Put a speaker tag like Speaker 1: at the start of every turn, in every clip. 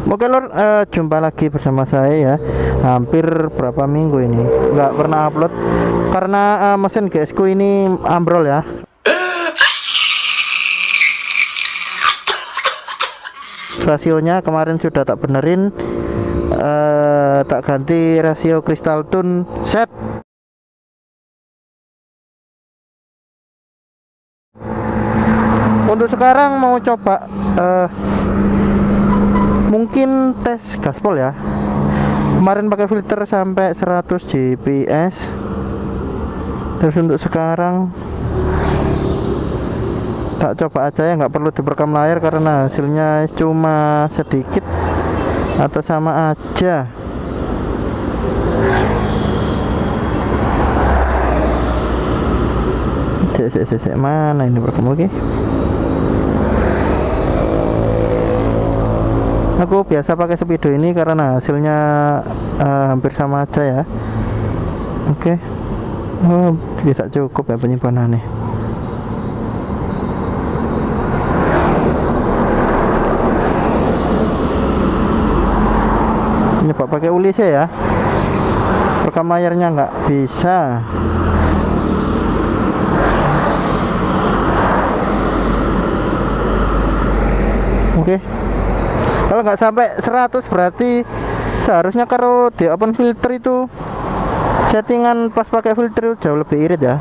Speaker 1: Oke lor, jumpa lagi bersama saya ya. Hampir berapa minggu ini nggak pernah upload karena mesin GS ku ini ambrol ya. Rasionya kemarin sudah tak benerin, tak ganti rasio kristal tune set. Untuk sekarang mau coba mungkin tes gaspol ya. Kemarin pakai filter sampai 100 Gbps. Terus untuk sekarang tak coba aja ya, nggak perlu direkam layar karena hasilnya cuma sedikit atau sama aja. Cek mana ini rekam. Oke. Aku biasa pakai speedo ini karena hasilnya hampir sama aja ya. Oke. Oh, bisa cukup ya penyimpanannya. Nyoba pakai Ulysses ya. Rekam layarnya nggak bisa. Oke. Kalau nggak sampai 100 berarti seharusnya kalau di open filter itu settingan pas pakai filter jauh lebih irit ya.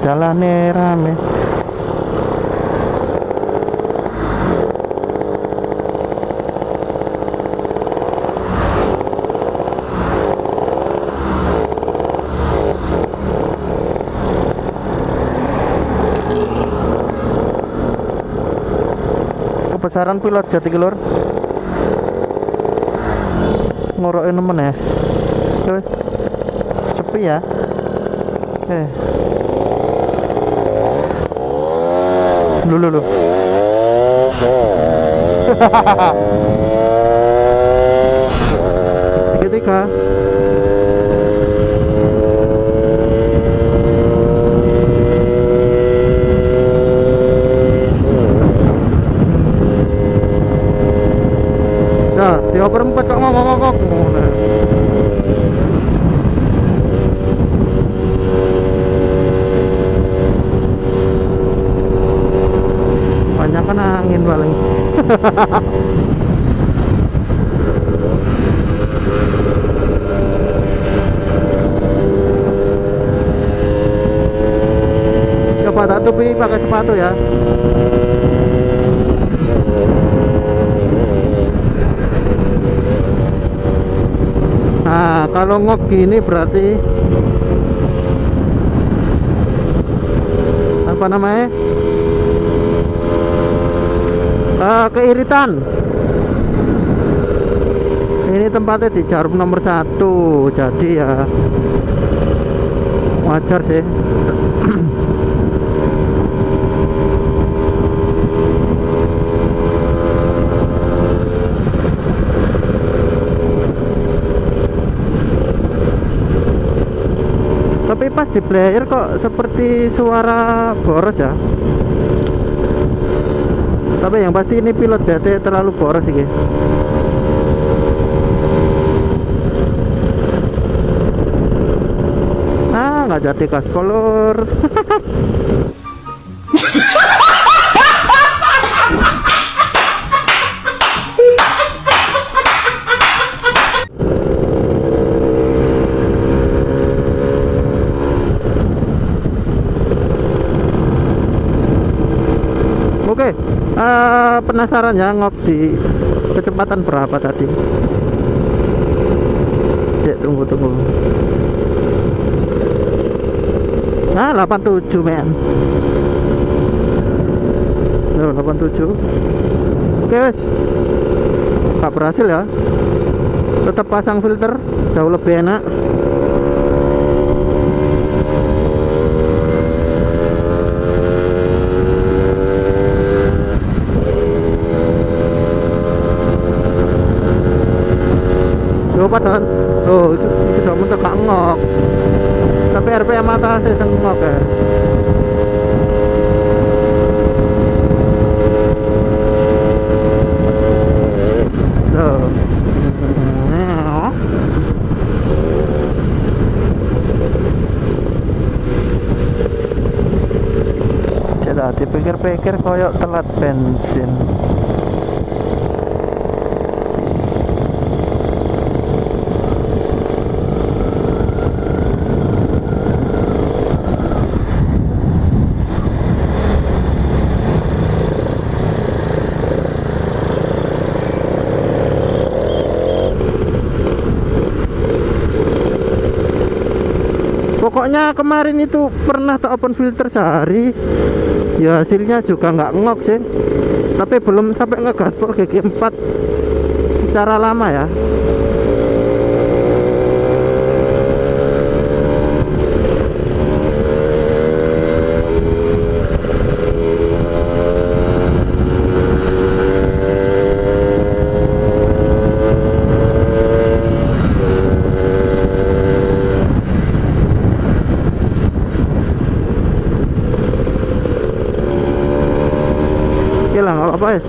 Speaker 1: Jalannya rame. Kebesaran pilot jati kelur ngorokin nemen ya. Terus sepi ya. Lu Tiga nah 3/4 kok ngokok. Banyak kan angin paling. Coba tak tupi pakai sepatu ya. Nah kalau ngok gini berarti apa namanya, keiritan. Ini tempatnya di jarum nomor 1, jadi ya wajar sih. Tapi pas di player kok seperti suara boros ya. Tapi yang pasti ini pilot jati terlalu boros sih. Nggak jadi gaskolor. Oke, penasaran ya ngok di kecepatan berapa tadi? Cek, tunggu. Nah 87 men. 87. Oke wes, gak berhasil ya. Tetap pasang filter jauh lebih enak. Coba kan. Oh, itu sudah mentok gak ngok, tapi RPM atasnya sing ngok ya. Tuh. Saya dipikir-pikir koyok telat bensin. Pokoknya kemarin itu pernah tak open filter sehari, ya hasilnya juga nggak ngok sih, tapi belum sampai ngegaspol GG4 secara lama ya. Oke lah, nggak apa-apa guys.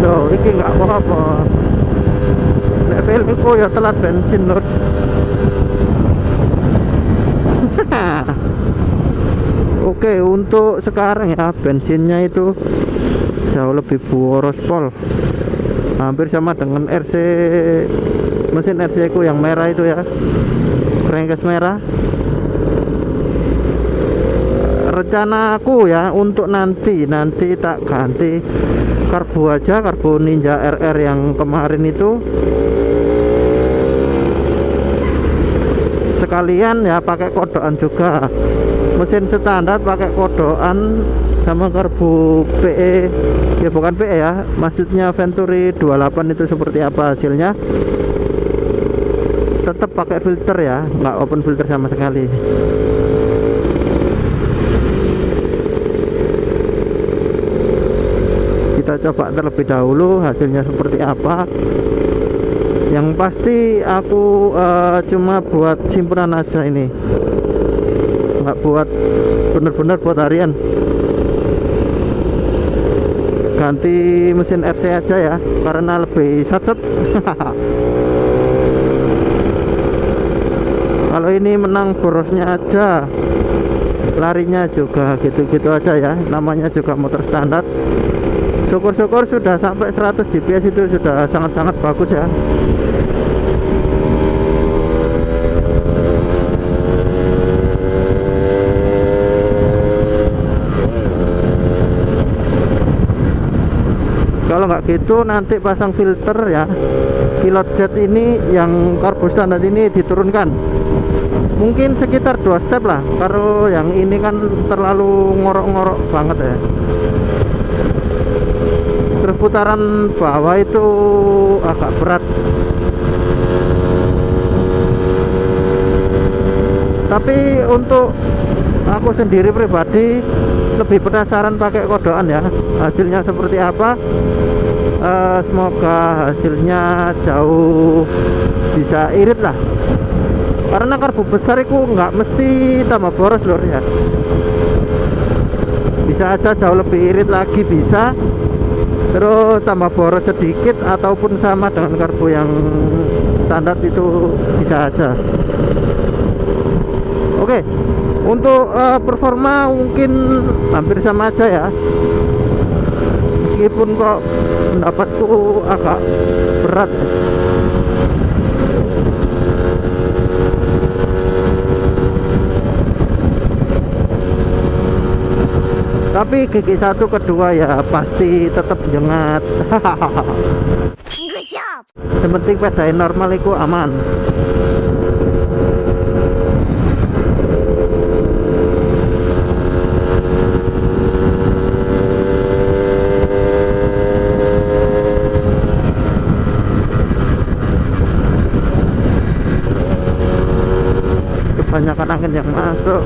Speaker 1: Loh, ini nggak apa-apa. Nek filmku ya telat bensin lur. Oke, untuk sekarang ya bensinnya itu jauh lebih boros pol. Hampir sama dengan RC, mesin RC ku yang merah itu ya, crankcase merah. Rencanaku ya untuk nanti tak ganti karbu aja, karbu Ninja RR yang kemarin itu, sekalian ya pakai kodokan juga. Mesin standar pakai kodokan sama karbu PE, ya bukan PE ya, maksudnya Venturi 28 itu seperti apa hasilnya. Tetap pakai filter ya, nggak open filter sama sekali. Kita coba terlebih dahulu hasilnya seperti apa. Yang pasti aku cuma buat simpenan aja ini, nggak buat bener-bener buat harian. Ganti mesin RC aja ya, karena lebih satset. Kalau ini menang borosnya aja, larinya juga gitu-gitu aja ya, namanya juga motor standar. Syukur-syukur sudah sampai 100 GPS itu sudah sangat-sangat bagus ya. Kalau nggak gitu nanti pasang filter ya, pilot jet ini yang karbu standar ini diturunkan mungkin sekitar 2 step lah, kalau yang ini kan terlalu ngorok-ngorok banget ya. Terus putaran bawah itu agak berat, tapi untuk aku sendiri pribadi lebih penasaran pakai kodokan ya, hasilnya seperti apa. Semoga hasilnya jauh bisa irit lah, karena karbu besar itu nggak mesti tambah boros lor ya, bisa aja jauh lebih irit lagi bisa, terus tambah boros sedikit ataupun sama dengan karbu yang standar itu bisa aja. Oke, untuk performa mungkin hampir sama aja ya, meskipun kok pendapatku agak berat. Tapi gigi satu kedua ya pasti tetap jengat.
Speaker 2: Good job.
Speaker 1: Yang penting pedain normal itu aman. Kebanyakan angin yang masuk.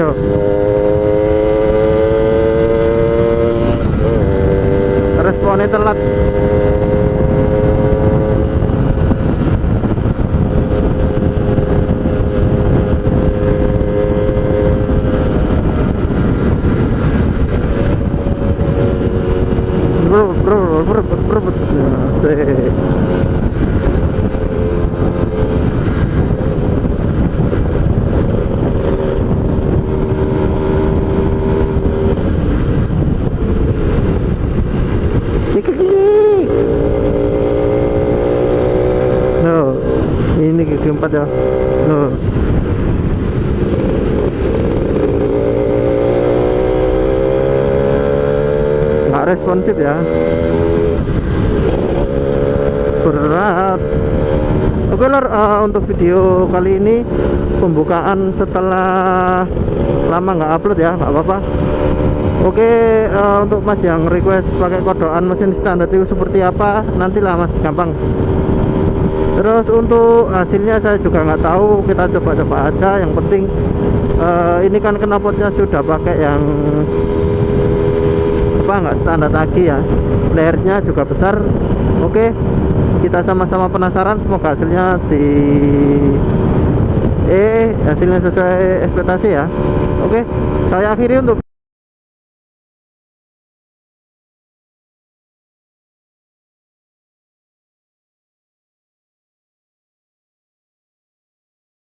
Speaker 1: Loh. Responnya telat. Bro. Asik. No, ini gigi 4 ya. No. Nggak responsif ya. Berat. Oke lor, untuk video kali ini pembukaan setelah lama nggak upload ya, nggak apa-apa. Oke, untuk mas yang request pakai kodokan mesin standar itu seperti apa, nantilah mas, gampang. Terus untuk hasilnya saya juga nggak tahu, kita coba-coba aja. Yang penting ini kan knalpotnya sudah pakai yang apa, nggak standar lagi ya, layernya juga besar. Oke, kita sama-sama penasaran, semoga hasilnya hasilnya sesuai ekspektasi ya. Oke, saya akhiri untuk